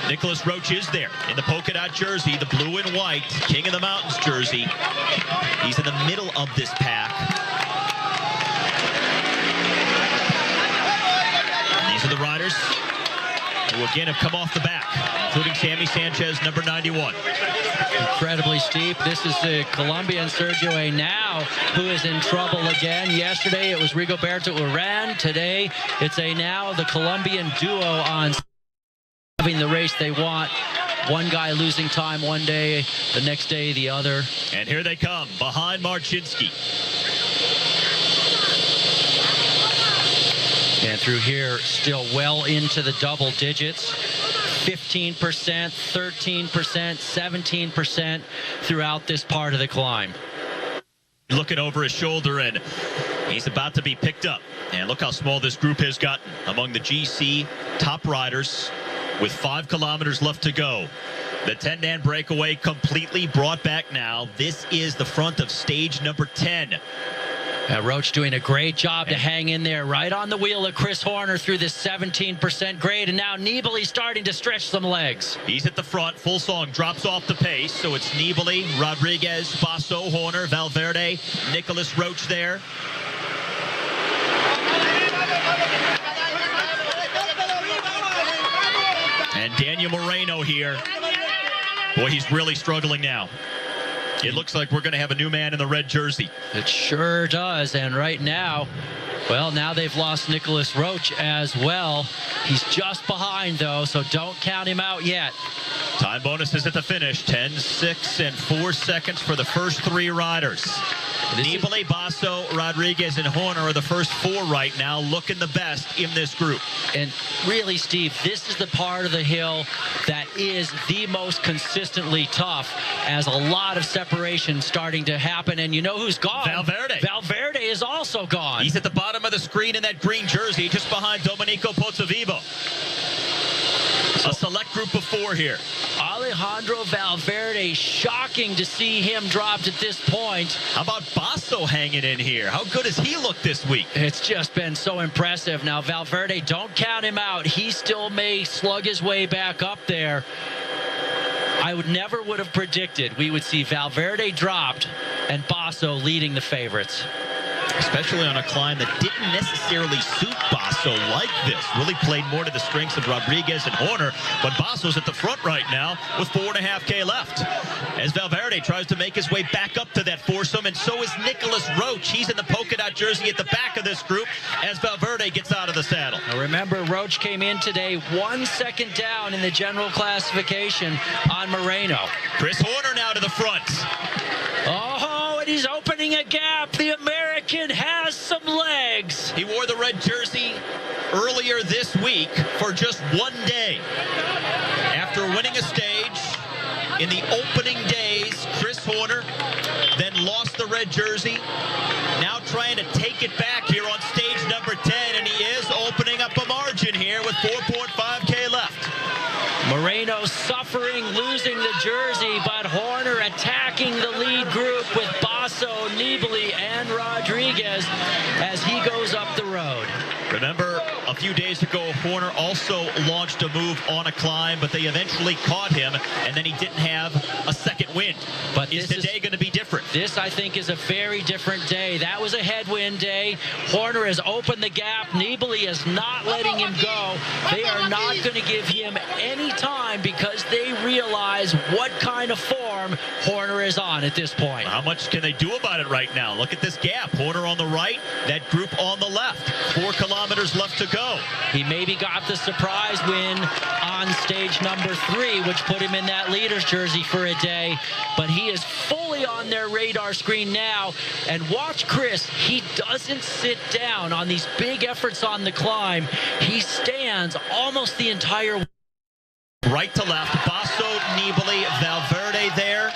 Nicholas Roach is there in the polka dot jersey, the blue and white, King of the Mountains jersey. He's in the middle of this pack. And these are the riders who again have come off the back, including Sammy Sanchez, number 91. Incredibly steep. This is the Colombian Sergio Henao, who is in trouble again. Yesterday it was Rigoberto Urán. Today it's Henao, the Colombian duo, on having the race they want one guy losing time one day, the next day the other. And here they come behind Marcinski. And through here, still well into the double digits. 15%, 13%, 17% throughout this part of the climb. Looking over his shoulder, and he's about to be picked up. And look how small this group has gotten among the GC top riders with 5 kilometers left to go. The 10-man breakaway completely brought back now. This is the front of stage number 10. Roach doing a great job to hang in there right on the wheel of Chris Horner through this 17% grade, and now Nibali starting to stretch some legs. He's at the front. Full Song drops off the pace, so it's Nibali, Rodriguez, Basso, Horner, Valverde, Nicholas Roach there. And Daniel Moreno here. Boy, he's really struggling now. It looks like we're going to have a new man in the red jersey. It sure does. And right now, well, now they've lost Nicholas Roach as well. He's just behind, though, so don't count him out yet. Time bonuses at the finish. 10, 6, and 4 seconds for the first 3 riders. Nibali, Basso, Rodriguez, and Horner are the first 4 right now, looking the best in this group. And really, Steve, this is the part of the hill that is the most consistently tough, as a lot of separation starting to happen. And you know who's gone? Valverde. Valverde is also gone. He's at the bottom of the screen in that green jersey, just behind Domenico Pozzovivo. A select group of 4 here. Alejandro Valverde, shocking to see him dropped at this point. How about Basso hanging in here? How good has he looked this week? It's just been so impressive. Now, Valverde, don't count him out. He still may slug his way back up there. I never would have predicted we would see Valverde dropped and Basso leading the favorites. Especially on a climb that didn't necessarily suit Basso like this. Really played more to the strengths of Rodriguez and Horner, but Basso's at the front right now with 4.5K left. As Valverde tries to make his way back up to that foursome, and so is Nicholas Roach. He's in the polka dot jersey at the back of this group as Valverde gets out of the saddle. Now remember, Roach came in today 1 second down in the general classification on Moreno. Chris Horner now to the front. Oh, and he's opening a gap. The American has some legs. He wore the red jersey earlier this week for just 1 day. After winning a stage in the opening days, Chris Horner then lost the red jersey. Now trying to take it back here on stage number 10, and he is opening up a margin here with 4.5K left. Moreno suffering, losing the jersey, but Horner attacking the lead group with Basso, Nibali, and Rodriguez as he goes up the road. Remember, a few days ago, Horner also launched a move on a climb, but they eventually caught him, and then he didn't have a second wind. But is today going to be different? This, I think, is a very different day. That was a headwind day. Horner has opened the gap. Nibali is not letting him go. They are not going to give him any time because they realize what kind of form Horner is on at this point. How much can they do about it right now? Look at this gap. Horner on the right, that group on the left. 4 kilometers left to go. He maybe got the surprise win on stage number 3, which put him in that leader's jersey for a day, but he is fully on their radar screen now. And watch Chris, he doesn't sit down on these big efforts on the climb. He stands almost the entire way. Right to left, Basso, Nibali, Valverde there.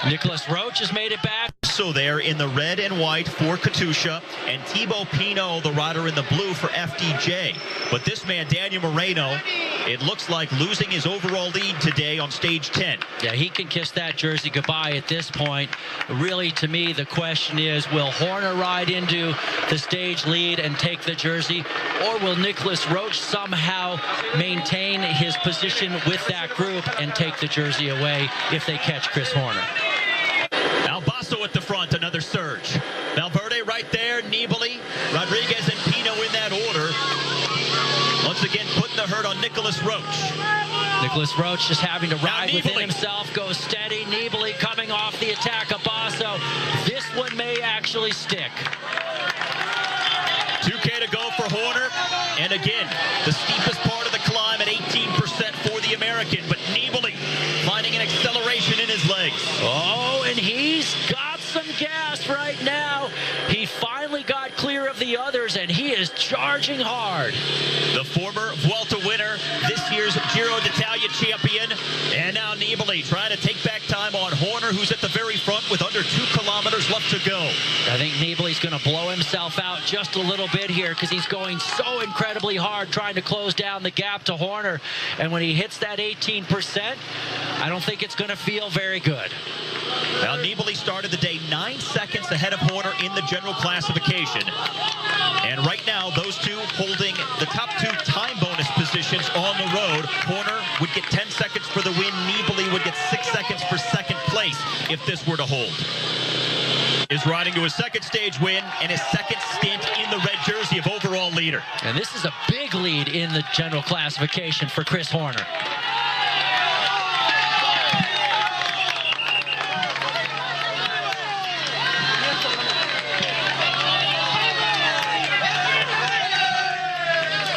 Nicholas Roach has made it back. So there in the red and white for Katusha, and Thibaut Pinot, the rider in the blue for FDJ. But this man, Daniel Moreno, it looks like losing his overall lead today on stage 10. Yeah, he can kiss that jersey goodbye at this point. Really, to me, the question is, will Horner ride into the stage lead and take the jersey, or will Nicholas Roach somehow maintain his position with that group and take the jersey away if they catch Chris Horner? Now Basso at the front, another surge. Valverde right there, Nibali, Rodriguez, and Pinot in that order. Once again, putting the hurt on Nicholas Roach. Nicholas Roach just having to ride within himself, go steady. Nibali coming off the attack of Basso. This one may actually stick. 2K to go for Horner. And again, the steepest part of the climb at 18% for the American. But Nibali right now. He finally got clear of the others, and he is charging hard. The former Vuelta winner, this year's Giro d'Italia champion, and now Nibali trying to take back time on Horner, who's at the very front with under 2 kilometers left to go. I think Nibali's going to blow himself out just a little bit here because he's going so incredibly hard trying to close down the gap to Horner. And when he hits that 18%, I don't think it's going to feel very good. Now, Nibali started the day 9 seconds ahead of Horner in the general classification. And right now, those two holding the top 2 time bonus positions on the road. Horner would get 10 seconds for the win. Nibali would get 6 seconds for second place if this were to hold. Is riding to his second stage win and his second stint in the red jersey of overall leader. And this is a big lead in the general classification for Chris Horner.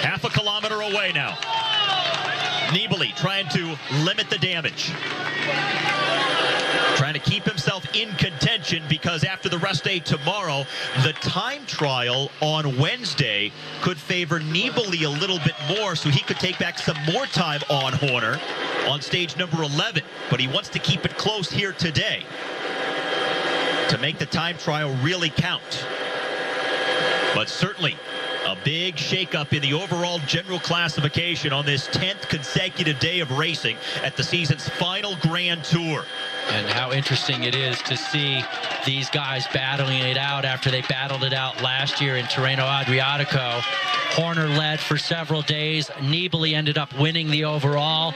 Half a kilometer away now. Nibali trying to limit the damage. Trying to keep himself in contention because after the rest day tomorrow, the time trial on Wednesday could favor Nibali a little bit more, so he could take back some more time on Horner on stage number 11. But he wants to keep it close here today to make the time trial really count. But certainly a big shakeup in the overall general classification on this 10th consecutive day of racing at the season's final Grand Tour. And how interesting it is to see these guys battling it out after they battled it out last year in Tirreno Adriatico. Horner led for several days. Nibali ended up winning the overall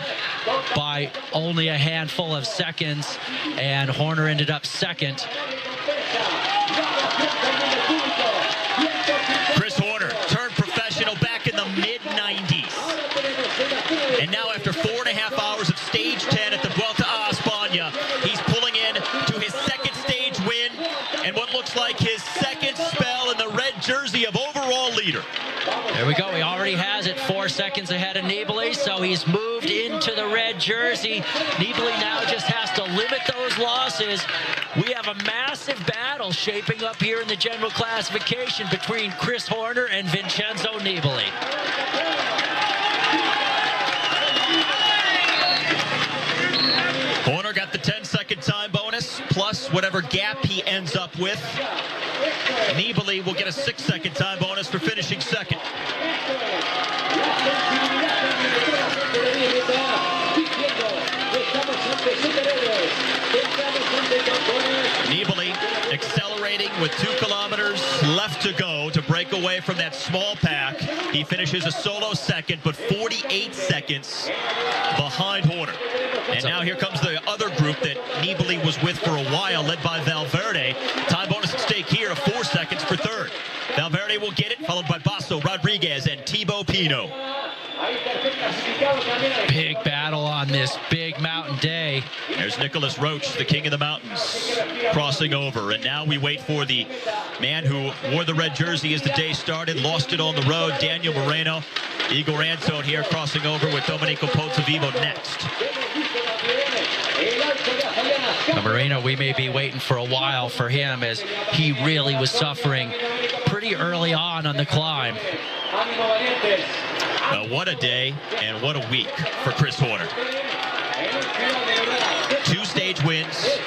by only a handful of seconds, and Horner ended up second. Chris Horner turned professional back in the mid-90s. And now after 4.5 hours of stage 10 at the Vuelta a España, he's pulling in to his second stage win and what looks like his second spell in the red jersey of overall leader. There we go. He already has it 4 seconds ahead of Nibali, so he's moved into the red jersey. Nibali now just has to limit those losses. We have a massive battle shaping up here in the general classification between Chris Horner and Vincenzo Nibali. Horner got the 10-second time bonus, plus whatever gap he ends up with. Nibali will get a 6-second time bonus for finishing second. Nibali accelerating with 2 kilometers left to go to break away from that small pack. He finishes a solo second, but 48 seconds behind Horner. And now here comes the other group that Nibali was with for a while, led by Valverde. Time bonus at stake here of 4 seconds for third. Valverde will get it, followed by Basso, Rodriguez, and Thibaut Pinot. Big battle on this big mountain day. There's Nicholas Roche, the king of the mountains, crossing over. And now we wait for the man who wore the red jersey as the day started, lost it on the road, Daniel Moreno. Igor Anton here crossing over with Domenico Pozzovivo next. Now, Moreno, we may be waiting for a while for him as he really was suffering pretty early on the climb. What a day and what a week for Chris Horner. 2 stage wins,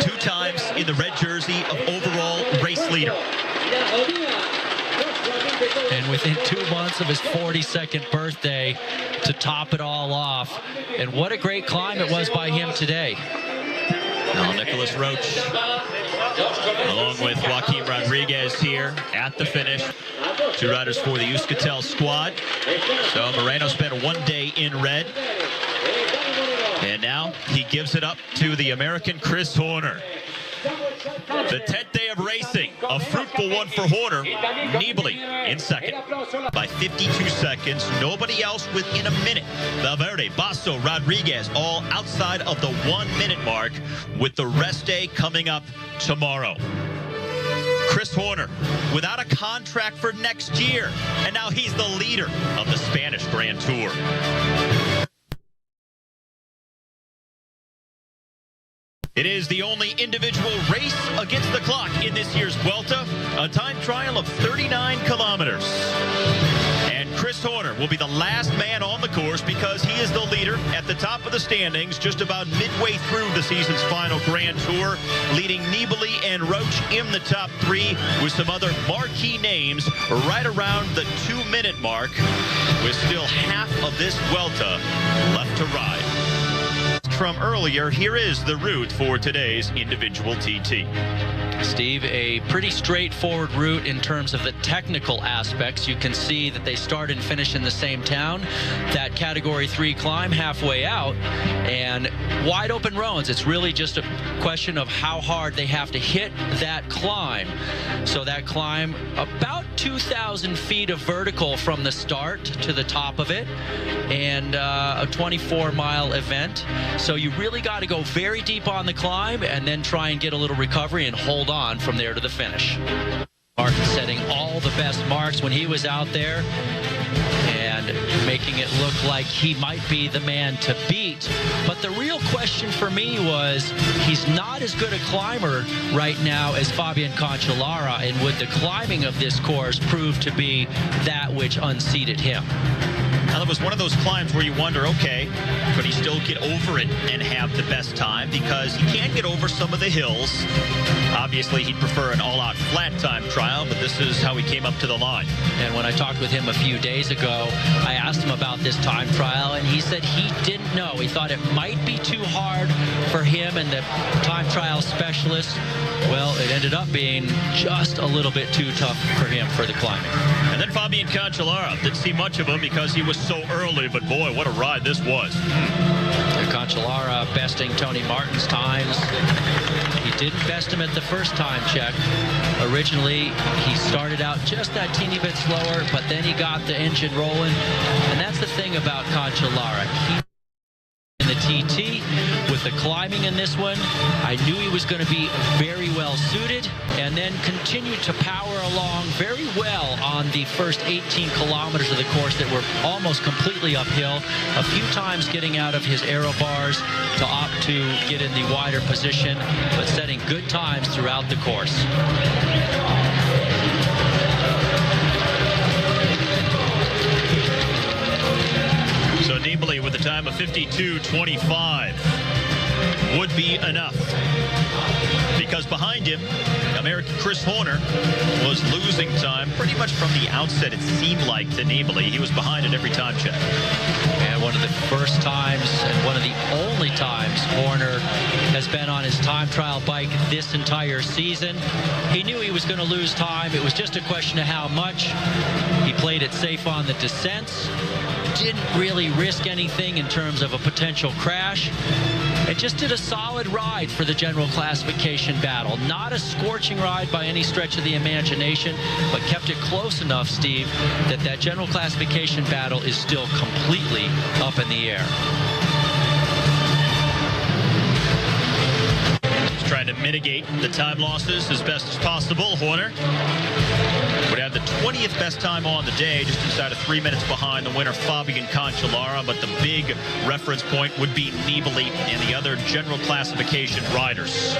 2 times in the red jersey of overall race leader. And within 2 months of his 42nd birthday to top it all off. And what a great climb it was by him today. Now Nicholas Roche, along with Joaquim Rodriguez here at the finish. 2 riders for the Euskaltel squad. So Moreno spent 1 day in red. And now he gives it up to the American Chris Horner. The 10th day of racing, a fruitful one for Horner. Nibali in second by 52 seconds. Nobody else within a minute. Valverde, Basso, Rodriguez, all outside of the 1-minute mark, with the rest day coming up tomorrow. Chris Horner without a contract for next year, and now he's the leader of the Spanish Grand Tour. It is the only individual race against the clock in this year's Vuelta, a time trial of 39 kilometers. And Chris Horner will be the last man on the course because he is the leader at the top of the standings, just about midway through the season's final Grand Tour, leading Nibali and Roche in the top three with some other marquee names right around the 2-minute mark, with still half of this Vuelta left to ride. From earlier, here is the route for today's individual TT. Steve, a pretty straightforward route in terms of the technical aspects. You can see that they start and finish in the same town. That Category 3 climb halfway out, and wide open roads. It's really just a question of how hard they have to hit that climb. So that climb, about 2,000 feet of vertical from the start to the top of it, and a 24-mile event. So you really got to go very deep on the climb and then try and get a little recovery and hold on from there to the finish. Martin setting all the best marks when he was out there and making it look like he might be the man to beat. But the real question for me was, he's not as good a climber right now as Fabian Cancellara, and would the climbing of this course prove to be that which unseated him? Now, that was one of those climbs where you wonder, okay, could he still get over it and have the best time? Because he can't get over some of the hills. Obviously, he'd prefer an all-out flat time trial, but this is how he came up to the line. And when I talked with him a few days ago, I asked him about this time trial, and he said he didn't know. He thought it might be too hard for him and the time trial specialist. Well, it ended up being just a little bit too tough for him for the climbing. And then Fabian Cancellara, didn't see much of him because he was so early, but boy, what a ride this was. Cancellara besting Tony Martin's times. He didn't best him at the first time check. Originally, he started out just that teeny bit slower, but then he got the engine rolling. And that's the thing about Cancellara. He in the TT with the climbing in this one, I knew he was going to be very well suited, and then continued to power along very well on the first 18 kilometers of the course that were almost completely uphill, a few times getting out of his aero bars to opt to get in the wider position, but setting good times throughout the course. So Nibali with a time of 52:25 would be enough, because behind him, American Chris Horner was losing time pretty much from the outset, it seemed like, to Nibali. He was behind at every time check. And one of the first times and one of the only times Horner has been on his time trial bike this entire season. He knew he was going to lose time. It was just a question of how much. He played it safe on the descents. Didn't really risk anything in terms of a potential crash. It just did a solid ride for the general classification battle. Not a scorching ride by any stretch of the imagination, but kept it close enough, Steve, that that general classification battle is still completely up in the air. He's trying to mitigate the time losses as best as possible. Horner would have the 20th best time on the day, just inside of 3 minutes behind the winner, Fabian Cancellara. But the big reference point would be Nibali and the other general classification riders.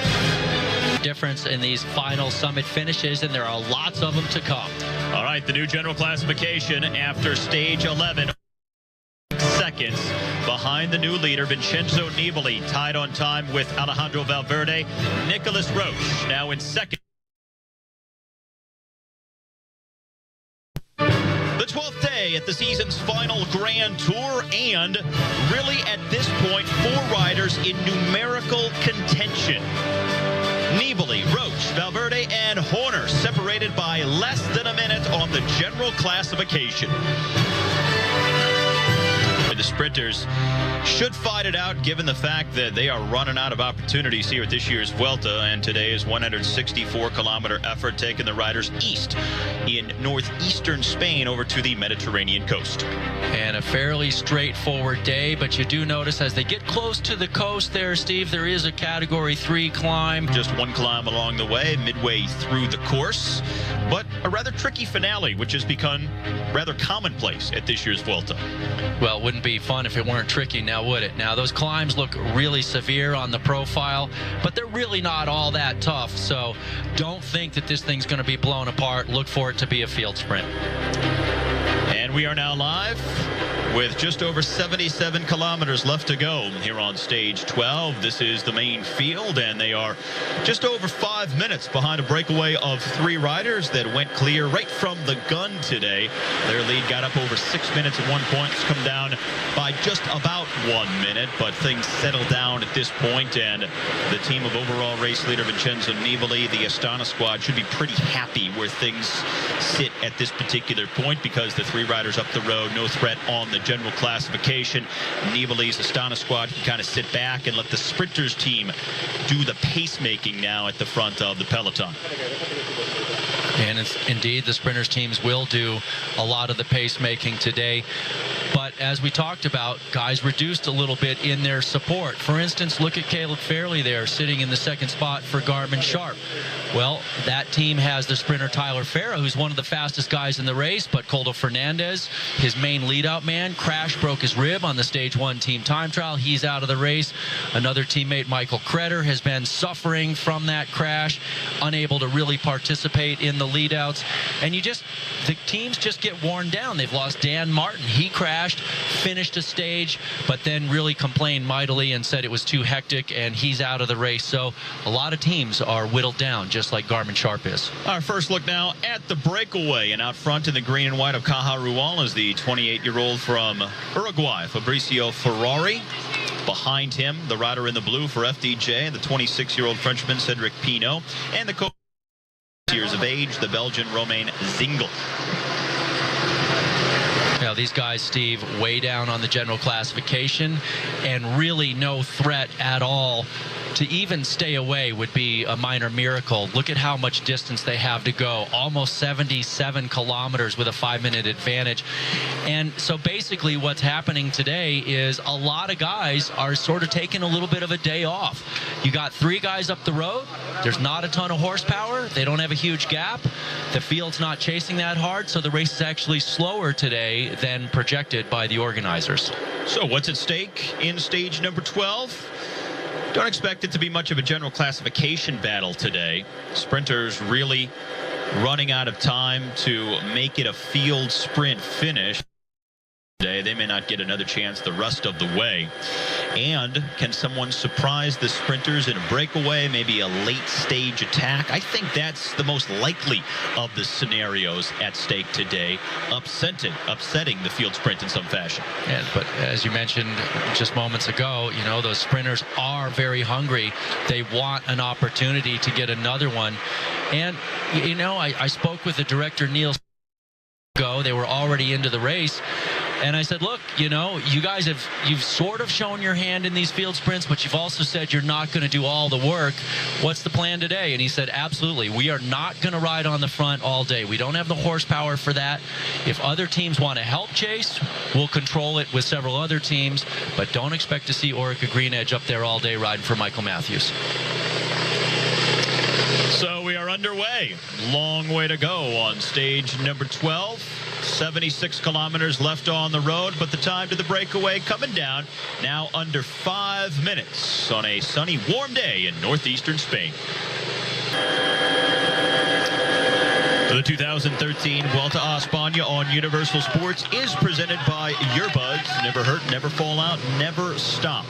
Difference in these final summit finishes, and there are lots of them to come. All right, the new general classification after stage 11. Seconds behind the new leader, Vincenzo Nibali, tied on time with Alejandro Valverde. Nicolas Roche now in second. The 12th day at the season's final Grand Tour, and really at this point, 4 riders in numerical contention. Nibali, Roche, Valverde, and Horner separated by less than a minute on the general classification. The sprinters should fight it out, given the fact that they are running out of opportunities here at this year's Vuelta, and today's 164-kilometer effort taking the riders east in northeastern Spain over to the Mediterranean coast. And a fairly straightforward day, but you do notice as they get close to the coast there, Steve, there is a Category 3 climb. Just one climb along the way, midway through the course, but a rather tricky finale, which has become rather commonplace at this year's Vuelta. Well, it wouldn't be fun if it weren't tricky, now would it? Now, those climbs look really severe on the profile, but they're really not all that tough. So don't think that this thing's going to be blown apart. Look for it to be a field sprint. And we are now live with just over 77 kilometers left to go here on stage 12. This is the main field, and they are just over 5 minutes behind a breakaway of 3 riders that went clear right from the gun today. Their lead got up over 6 minutes at one point. It's come down by just about 1 minute, but things settled down at this point, and the team of overall race leader Vincenzo Nibali, the Astana squad, should be pretty happy where things sit at this particular point, because the 3 riders up the road, no threat on the general classification. Nibali's Astana squad can kind of sit back and let the sprinters team do the pacemaking now at the front of the peloton. And it's indeed, the sprinters teams will do a lot of the pacemaking today. But as we talked about, guys reduced a little bit in their support. For instance, look at Caleb Fairley there, sitting in the 2nd spot for Garmin Sharp. Well, that team has the sprinter Tyler Farah, who's one of the fastest guys in the race, but Coldo Fernandez, his main lead-out man, crashed, broke his rib on the Stage 1 team time trial. He's out of the race. Another teammate, Michael Kretter, has been suffering from that crash, unable to really participate in the lead-outs. And the teams just get worn down. They've lost Dan Martin. He crashed, finished a stage, but then really complained mightily and said it was too hectic, and he's out of the race. So a lot of teams are whittled down, just like Garmin Sharp is. Our first look now at the breakaway, and out front in the green and white of Caja Rural is the 28-year-old from Uruguay, Fabricio Ferrari. Behind him, the rider in the blue for FDJ, the 26-year-old Frenchman Cedric Pinault, and the years of age, the Belgian Romain Zingel. Now, these guys, Steve, way down on the general classification, and really no threat at all. To even stay away would be a minor miracle. Look at how much distance they have to go. Almost 77 kilometers with a 5-minute advantage. And so basically what's happening today is a lot of guys are sort of taking a little bit of a day off. You got 3 guys up the road. There's not a ton of horsepower. They don't have a huge gap. The field's not chasing that hard, so the race is actually slower today than projected by the organizers. So what's at stake in stage number 12? Don't expect it to be much of a general classification battle today. Sprinters really running out of time to make it a field sprint finish today. They may not get another chance the rest of the way. And can someone surprise the sprinters in a breakaway, maybe a late stage attack? I think that's the most likely of the scenarios at stake today, upsetting the field sprint in some fashion. Yeah, but as you mentioned just moments ago, you know, those sprinters are very hungry. They want an opportunity to get another one. And, you know, I spoke with the director, Neil, they were already into the race. And I said, look, you know, you guys you've sort of shown your hand in these field sprints, but you've also said you're not going to do all the work. What's the plan today? And he said, absolutely. We are not going to ride on the front all day. We don't have the horsepower for that. If other teams want to help chase, we'll control it with several other teams, but don't expect to see Orica Green Edge up there all day riding for Michael Matthews. So we are underway. Long way to go on stage number 12. 76 kilometers left on the road, but the time to the breakaway coming down now under 5 minutes on a sunny, warm day in northeastern Spain. The 2013 Vuelta a España on Universal Sports is presented by Earbuds. Never hurt, never fall out, never stop.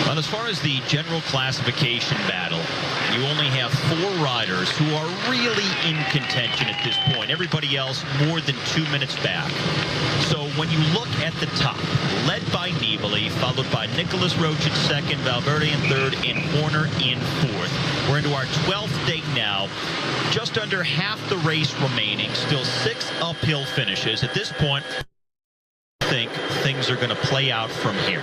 Well, as far as the general classification battle, you only have 4 riders who are really in contention at this point. Everybody else more than 2 minutes back. So when you look at the top, led by Nibali, followed by Nicholas Roach in 2nd, Valverde in 3rd, and Horner in 4th. We're into our 12th day now. Just under half the race remaining. Still 6 uphill finishes. At this point, I think things are going to play out from here.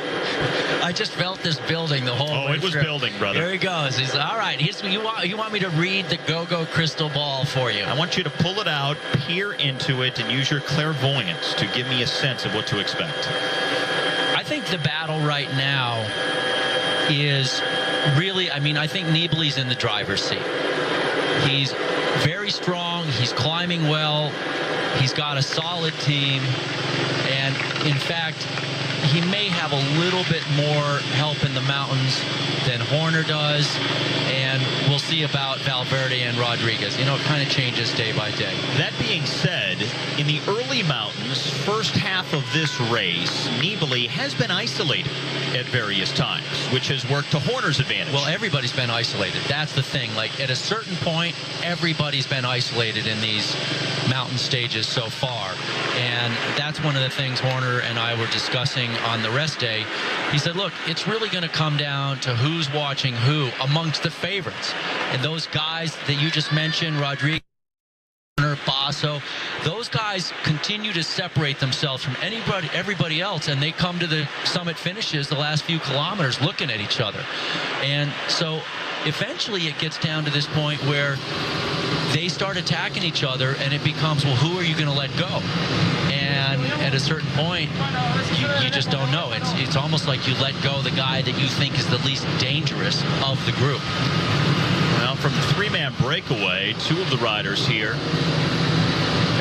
I just felt this building the whole way. Oh, it was building, brother. There he goes. He's all right. You want me to read the go-go crystal ball for you? I want you to pull it out, peer into it, and use your clairvoyance to give me a sense of what to expect. I think the battle right now is really, I mean, I think Nibali's in the driver's seat. He's very strong. He's climbing well. He's got a solid team. And, in fact, he may have a little bit more help in the mountains than Horner does. And we'll see about Valverde and Rodriguez. You know, it kind of changes day by day. That being said, in the early mountains, first half of this race, Nibali has been isolated at various times, which has worked to Horner's advantage. Well, everybody's been isolated. That's the thing. Like, at a certain point, everybody's been isolated in these mountain stages so far. And that's one of the things Horner and I were discussing on the rest day. He said, look, it's really going to come down to who's watching who amongst the favorites. And those guys that you just mentioned, Rodriguez, Basso, those guys continue to separate themselves from everybody else, and they come to the summit finishes the last few kilometers looking at each other. And so eventually it gets down to this point where they start attacking each other, and it becomes, well, who are you going to let go? And at a certain point, you just don't know. It's almost like you let go the guy that you think is the least dangerous of the group. Well, from the three-man breakaway, two of the riders here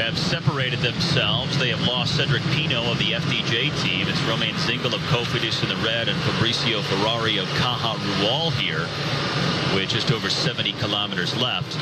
have separated themselves. They have lost Cedric Pino of the FDJ team. It's Romain Zingle of Cofidis in the red and Fabrizio Ferrari of Caja Rural here, with just over 70 kilometers left.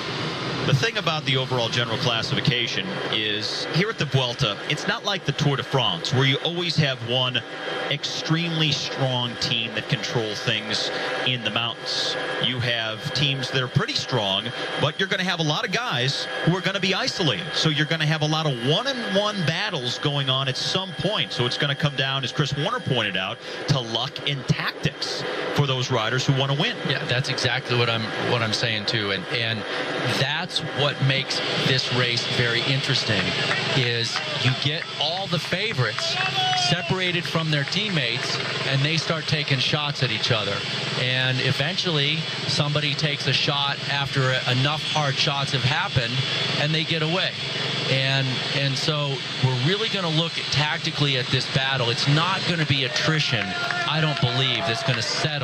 The thing about the overall general classification is here at the Vuelta, it's not like the Tour de France where you always have one extremely strong team that control things in the mountains. You have teams that are pretty strong, but you're going to have a lot of guys who are going to be isolated. So you're going to have a lot of one-on-one battles going on at some point. So it's going to come down, as Chris Warner pointed out, to luck and tactics for those riders who want to win. Yeah, that's exactly what I'm saying too, and that's what makes this race very interesting. Is you get all the favorites separated from their teammates, and they start taking shots at each other, and eventually somebody takes a shot after enough hard shots have happened, and they get away. And so we're really going to look tactically at this battle. It's not going to be attrition, I don't believe, that's going to settle.